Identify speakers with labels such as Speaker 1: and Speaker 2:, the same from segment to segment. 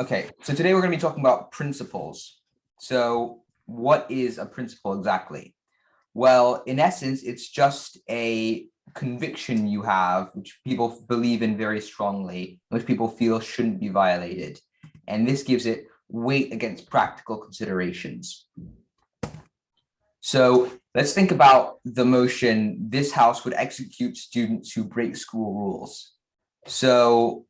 Speaker 1: Okay, so today we're going to be talking about principles. So what is a principle exactly? Well, in essence, it's just a conviction you have, which people believe in very strongly, which people feel shouldn't be violated. And this gives it weight against practical considerations. So let's think about the motion, this house would execute students who break school rules. So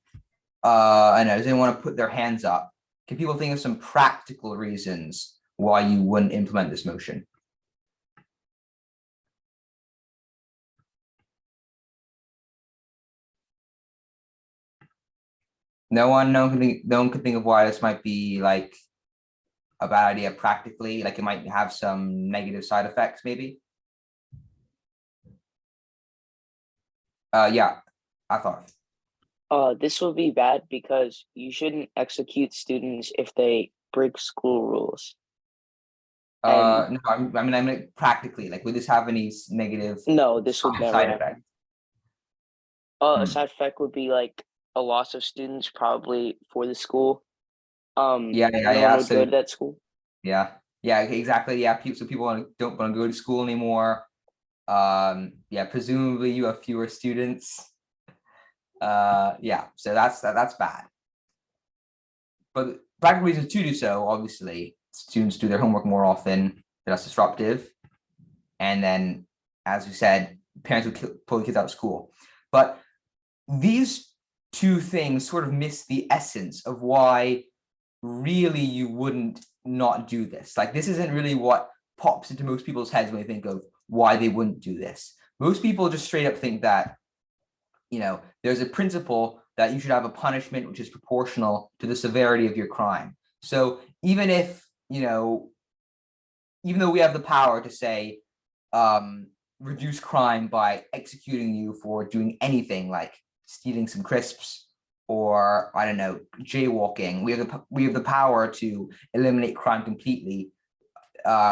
Speaker 1: I know, does anyone want to put their hands up? Can people think of some practical reasons why you wouldn't implement this motion? No one could think of why this might be like a bad idea practically, like it might have some negative side effects, maybe. Yeah, I thought.
Speaker 2: This will be bad because you shouldn't execute students if they break school rules.
Speaker 1: No, I mean practically, like, would this have any negative
Speaker 2: No, this would never
Speaker 1: side
Speaker 2: happen.
Speaker 1: effect?
Speaker 2: A side effect would be like a loss of students probably for the school.
Speaker 1: Yeah.
Speaker 2: No one would go to that school.
Speaker 1: Yeah, exactly. Yeah, so people don't want to go to school anymore. Yeah, presumably you have fewer students. Yeah, so that's bad. But practical reasons to do so, obviously, students do their homework more often, they're less disruptive. And then, as we said, parents would pull the kids out of school. But these two things sort of miss the essence of why really you wouldn't not do this. Like, this isn't really what pops into most people's heads when they think of why they wouldn't do this. Most people just straight up think that, there's a principle that you should have a punishment which is proportional to the severity of your crime. So even if, even though we have the power to say, reduce crime by executing you for doing anything like stealing some crisps or, I don't know, jaywalking, we have the power to eliminate crime completely.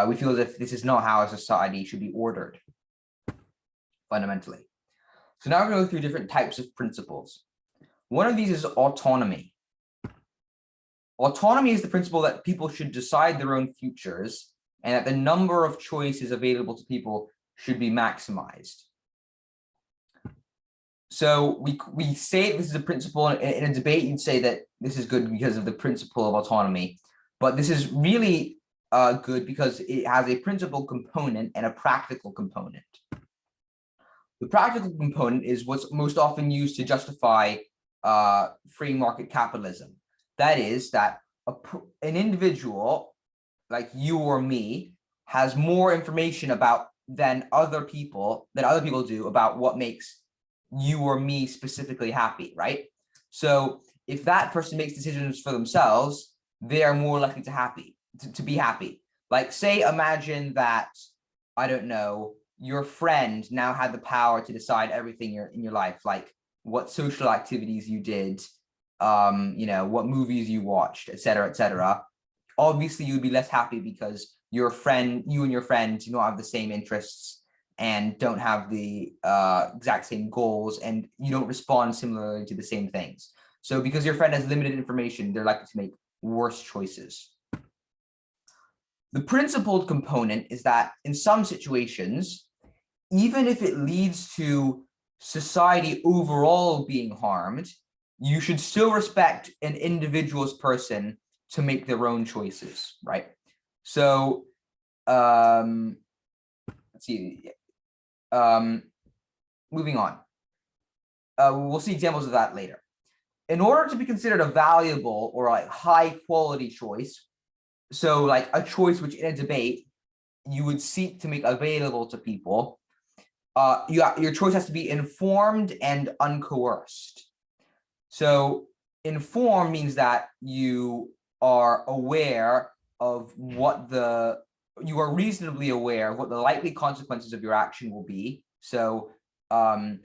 Speaker 1: We feel as if this is not how a society should be ordered, fundamentally. So now we're going to go through different types of principles. One of these is autonomy. Autonomy is the principle that people should decide their own futures and that the number of choices available to people should be maximized. So we say this is a principle in a debate. You'd say that this is good because of the principle of autonomy, but this is really good because it has a principle component and a practical component. The practical component is what's most often used to justify free market capitalism. That is that an individual like you or me has more information than other people do about what makes you or me specifically happy, right? So if that person makes decisions for themselves, they are more likely to be happy. Like, say, imagine that, I don't know, your friend now had the power to decide everything in your life, like what social activities you did, what movies you watched, et cetera. Obviously, you'd be less happy because you and your friend do not have the same interests and don't have the exact same goals, and you don't respond similarly to the same things. So because your friend has limited information, they're likely to make worse choices. The principled component is that in some situations, even if it leads to society overall being harmed, you should still respect an individual's person to make their own choices, right? So, let's see. Moving on. We'll see examples of that later. In order to be considered a valuable or like high quality choice, so like a choice which in a debate you would seek to make available to people, your choice has to be informed and uncoerced. So informed means that you are aware of you are reasonably aware of what the likely consequences of your action will be. So for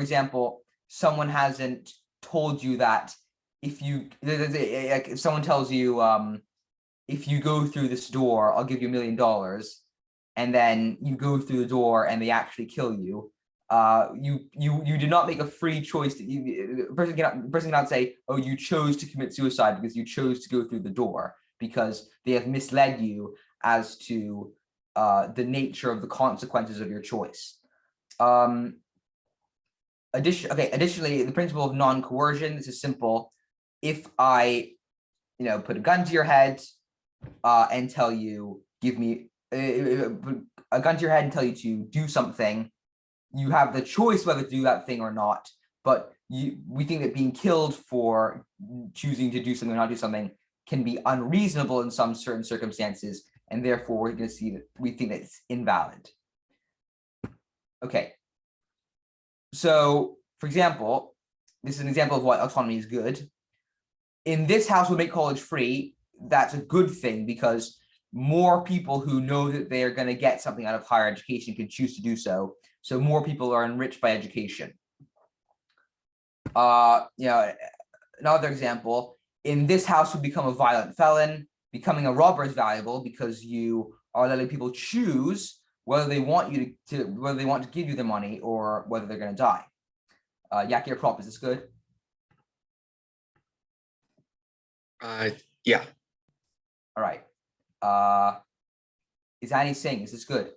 Speaker 1: example, someone hasn't told you that if someone tells you, if you go through this door, I'll give you $1 million, and then you go through the door and they actually kill you, You did not make a free choice. A person cannot say, oh, you chose to commit suicide because you chose to go through the door, because they have misled you as to the nature of the consequences of your choice. Additionally, the principle of non-coercion. This is simple. If I, put a gun to your head and tell you, give me a gun to your head and tell you to do something, you have the choice whether to do that thing or not. But we think that being killed for choosing to do something or not do something can be unreasonable in some certain circumstances, and therefore we're going to see that we think that it's invalid. Okay. So, for example, this is an example of why autonomy is good. In this house, we'll make college free. That's a good thing because more people who know that they are going to get something out of higher education can choose to do so. So more people are enriched by education. Another example, in this house, will become a violent felon. Becoming a robber is valuable because you are letting people choose whether they want you whether they want to give you the money or whether they're going to die. Yakir Prop, is this good?
Speaker 3: Yeah.
Speaker 1: All right. Is Annie Singh, is this good?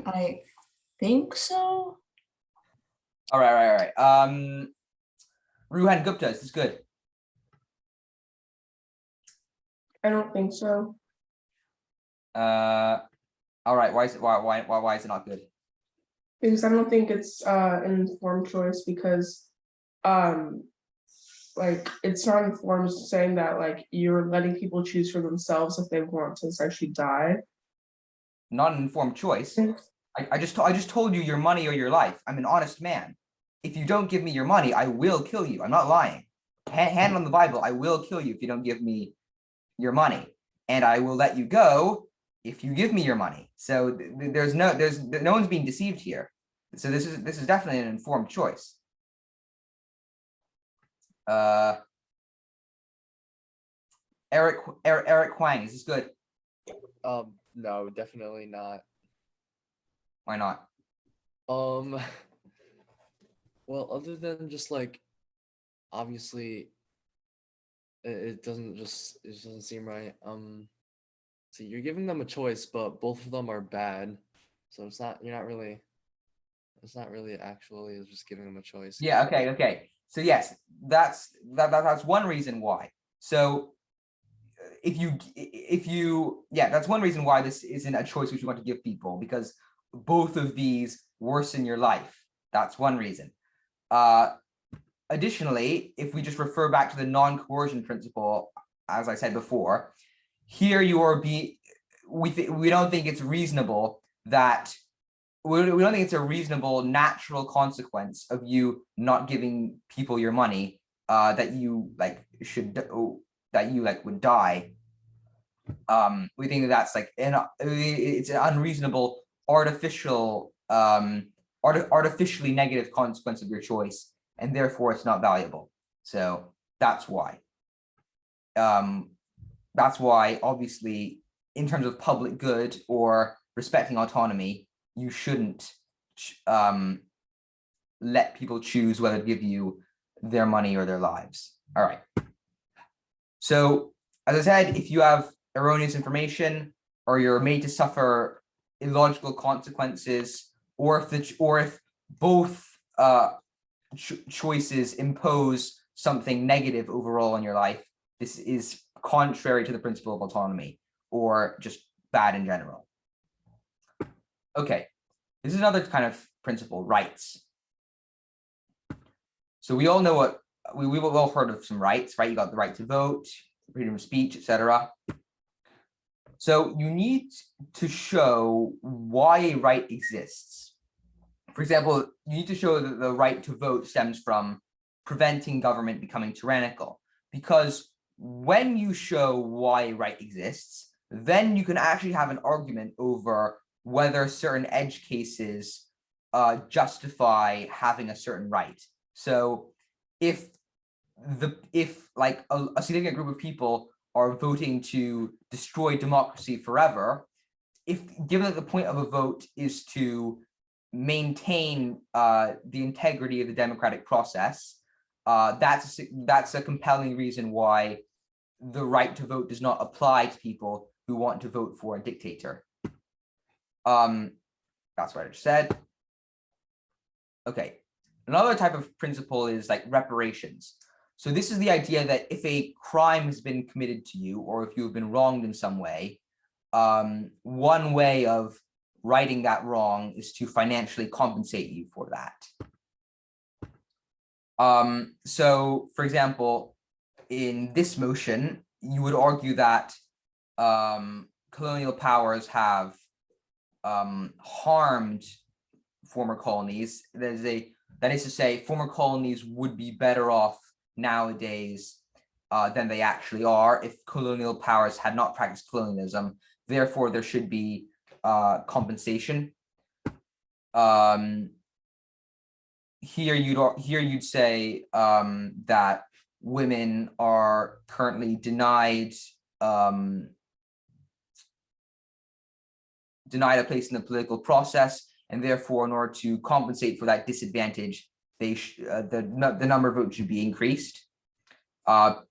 Speaker 4: I think so.
Speaker 1: All right. Ruhan Gupta, is this good?
Speaker 4: I don't think so.
Speaker 1: All right. Why is it not good?
Speaker 4: Because I don't think it's an informed choice because like it's not informed saying that like you're letting people choose for themselves if they want to essentially die.
Speaker 1: Not an informed choice. I just told you your money or your life. I'm an honest man. If you don't give me your money, I will kill you. I'm not lying. Hand on the Bible, I will kill you if you don't give me your money, and I will let you go if you give me your money. So there's no one's being deceived here. So this is definitely an informed choice. Eric Huang, is this good?
Speaker 5: No, definitely not.
Speaker 1: Why not?
Speaker 5: Well, other than just like, obviously, it doesn't seem right. So you're giving them a choice, but both of them are bad. So it's not really actually, it's just giving them a choice.
Speaker 1: Yeah. Okay. So yes, that's one reason why. So if you that's one reason why this isn't a choice which you want to give people, because both of these worsen your life. That's one reason. Additionally, if we just refer back to the non-coercion principle, as I said before, here we don't think it's reasonable that we don't think it's a reasonable natural consequence of you not giving people your money that you would die. We think that's like it's an unreasonable artificially negative consequence of your choice, and therefore it's not valuable. So that's why. Obviously, in terms of public good or respecting autonomy, you shouldn't let people choose whether to give you their money or their lives. All right. So as I said, if you have erroneous information or you're made to suffer illogical consequences, or if both choices impose something negative overall in your life, this is contrary to the principle of autonomy or just bad in general. Okay, this is another kind of principle, rights. So we all know what we've all heard of some rights, right? You got the right to vote, freedom of speech, etc. So you need to show why a right exists. For example, you need to show that the right to vote stems from preventing government becoming tyrannical, because when you show why a right exists, then you can actually have an argument over whether certain edge cases justify having a certain right. So if like a significant group of people are voting to destroy democracy forever, if given that the point of a vote is to maintain the integrity of the democratic process, that's a compelling reason why the right to vote does not apply to people who want to vote for a dictator. That's what I just said. Okay, another type of principle is like reparations. So this is the idea that if a crime has been committed to you, or if you have been wronged in some way, one way of righting that wrong is to financially compensate you for that. So, for example, in this motion, you would argue that colonial powers have harmed former colonies. That is to say, former colonies would be better off nowadays than they actually are if colonial powers had not practiced colonialism. Therefore, there should be compensation. Here you'd say that women are currently denied a place in the political process, and therefore, in order to compensate for that disadvantage, the number of votes should be increased.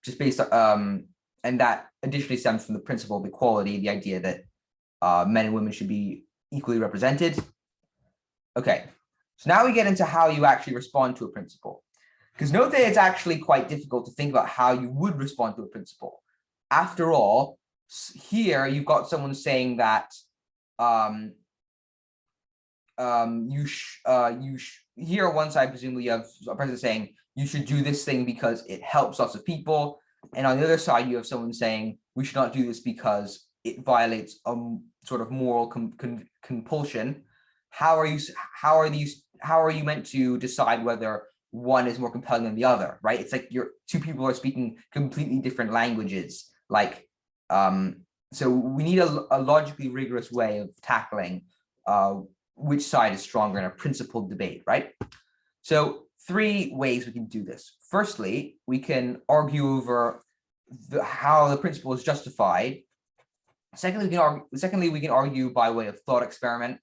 Speaker 1: Just based on, and that additionally stems from the principle of equality, the idea that men and women should be equally represented. Okay, so now we get into how you actually respond to a principle. Because note that it's actually quite difficult to think about how you would respond to a principle. After all, here you've got someone saying that here on one side, presumably you have a person saying you should do this thing because it helps lots of people, and on the other side you have someone saying we should not do this because it violates sort of moral compulsion. How are you meant to decide whether one is more compelling than the other, right? It's like two people are speaking completely different languages. Like, so we need a logically rigorous way of tackling which side is stronger in a principled debate, right? So 3 ways we can do this. Firstly, we can argue over how the principle is justified. Secondly, we can argue by way of thought experiment.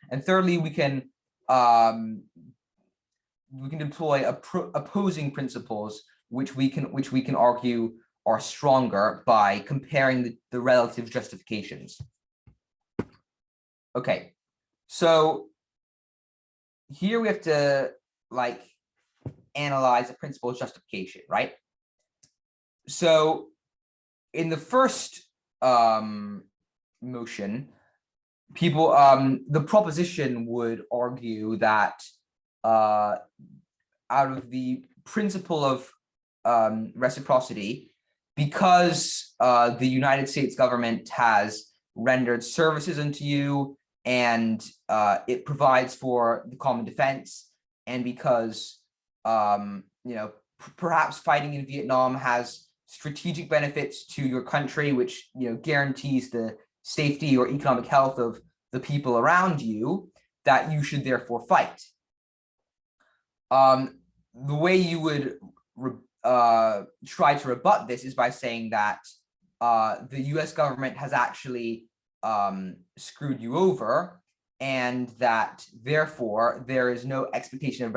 Speaker 1: And thirdly, we can deploy opposing principles, which we can argue are stronger by comparing the relative justifications. Okay, so here we have to like analyze the principle's justification, right? So in the first motion, people, the proposition would argue that out of the principle of reciprocity, because the United States government has rendered services unto you, and it provides for the common defense, and because perhaps fighting in Vietnam has strategic benefits to your country, which guarantees the safety or economic health of the people around you, that you should therefore fight. The way you would try to rebut this is by saying that the US government has actually screwed you over, and that therefore there is no expectation of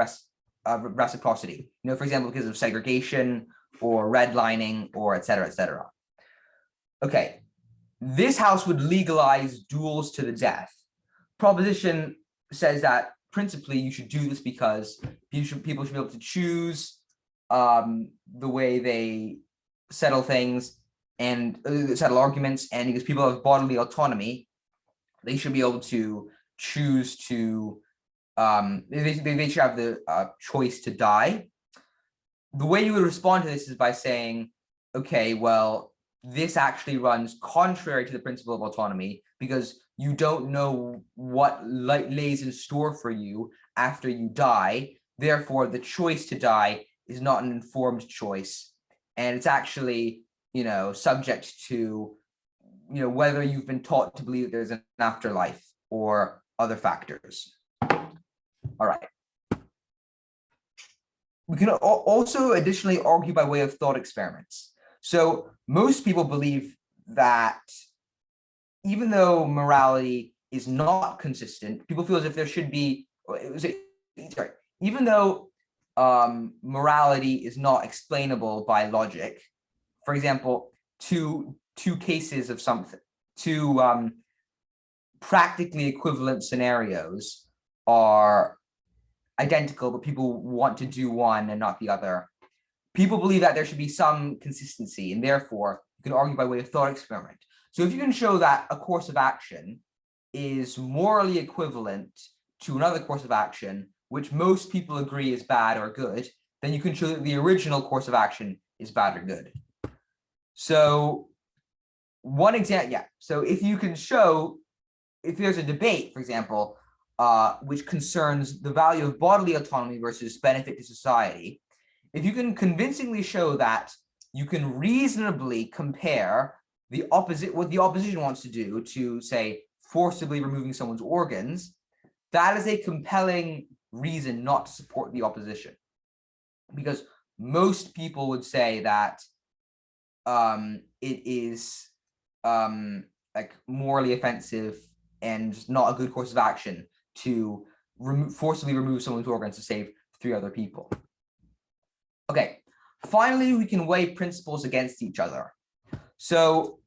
Speaker 1: reciprocity, for example, because of segregation or redlining or et cetera, et cetera. Okay, this house would legalize duels to the death. Proposition says that principally you should do this because people should be able to choose the way they settle things and settle arguments, and because people have bodily autonomy, they should be able to choose to they should have the choice to die. The way you would respond to this is by saying, okay, well, this actually runs contrary to the principle of autonomy, because you don't know what lays in store for you after you die. Therefore, the choice to die is not an informed choice, and it's actually subject to whether you've been taught to believe that there's an afterlife or other factors. All right. we can also additionally argue by way of thought experiments. So most people believe that even though morality is not consistent, people feel as if there should be, sorry, even though morality is not explainable by logic, for example, two cases of something, two practically equivalent scenarios are identical, but people want to do one and not the other. People believe that there should be some consistency, and therefore you can argue by way of thought experiment. So if you can show that a course of action is morally equivalent to another course of action, which most people agree is bad or good, then you can show that the original course of action is bad or good. So one example, yeah. So if you can show, if there's a debate, for example, which concerns the value of bodily autonomy versus benefit to society, if you can convincingly show that you can reasonably compare the opposite, what the opposition wants to do, to say forcibly removing someone's organs, that is a compelling reason not to support the opposition, because most people would say that it is like morally offensive and not a good course of action to forcibly remove someone's organs to save 3 other people. Okay, finally, we can weigh principles against each other. So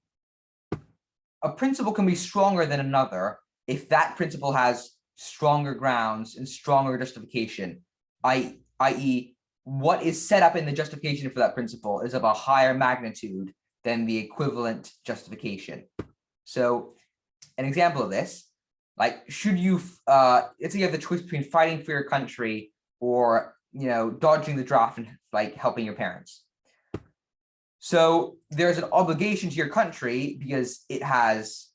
Speaker 1: a principle can be stronger than another if that principle has stronger grounds and stronger justification, i.e. what is set up in the justification for that principle is of a higher magnitude than the equivalent justification. So an example of this, like, should you, let's say you have the choice between fighting for your country or, you know, dodging the draft and like helping your parents. So there's an obligation to your country because it has,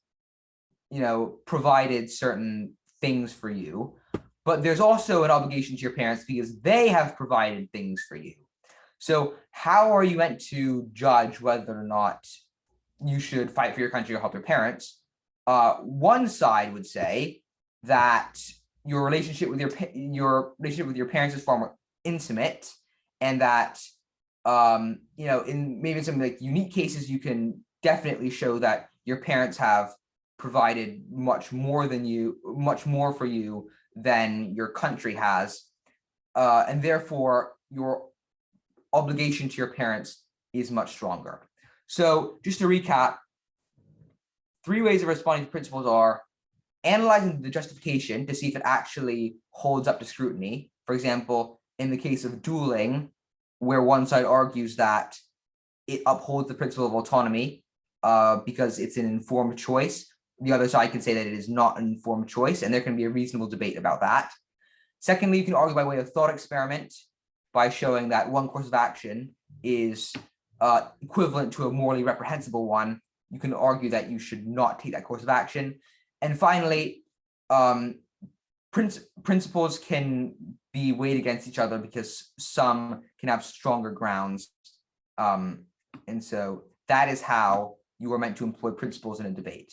Speaker 1: you know, provided certain things for you, but there's also an obligation to your parents because they have provided things for you. So how are you meant to judge whether or not you should fight for your country or help your parents? One side would say that your relationship with your parents is far more intimate, and that you know, in maybe some like unique cases, you can definitely show that your parents have provided much more for you than your country has, and therefore your obligation to your parents is much stronger. So just to recap, 3 ways of responding to principles are analyzing the justification to see if it actually holds up to scrutiny. For example, in the case of dueling, where one side argues that it upholds the principle of autonomy because it's an informed choice, the other side can say that it is not an informed choice, and there can be a reasonable debate about that. Secondly, you can argue by way of thought experiment by showing that one course of action is equivalent to a morally reprehensible one. You can argue that you should not take that course of action. And finally, principles can be weighed against each other because some can have stronger grounds. And so that is how you are meant to employ principles in a debate.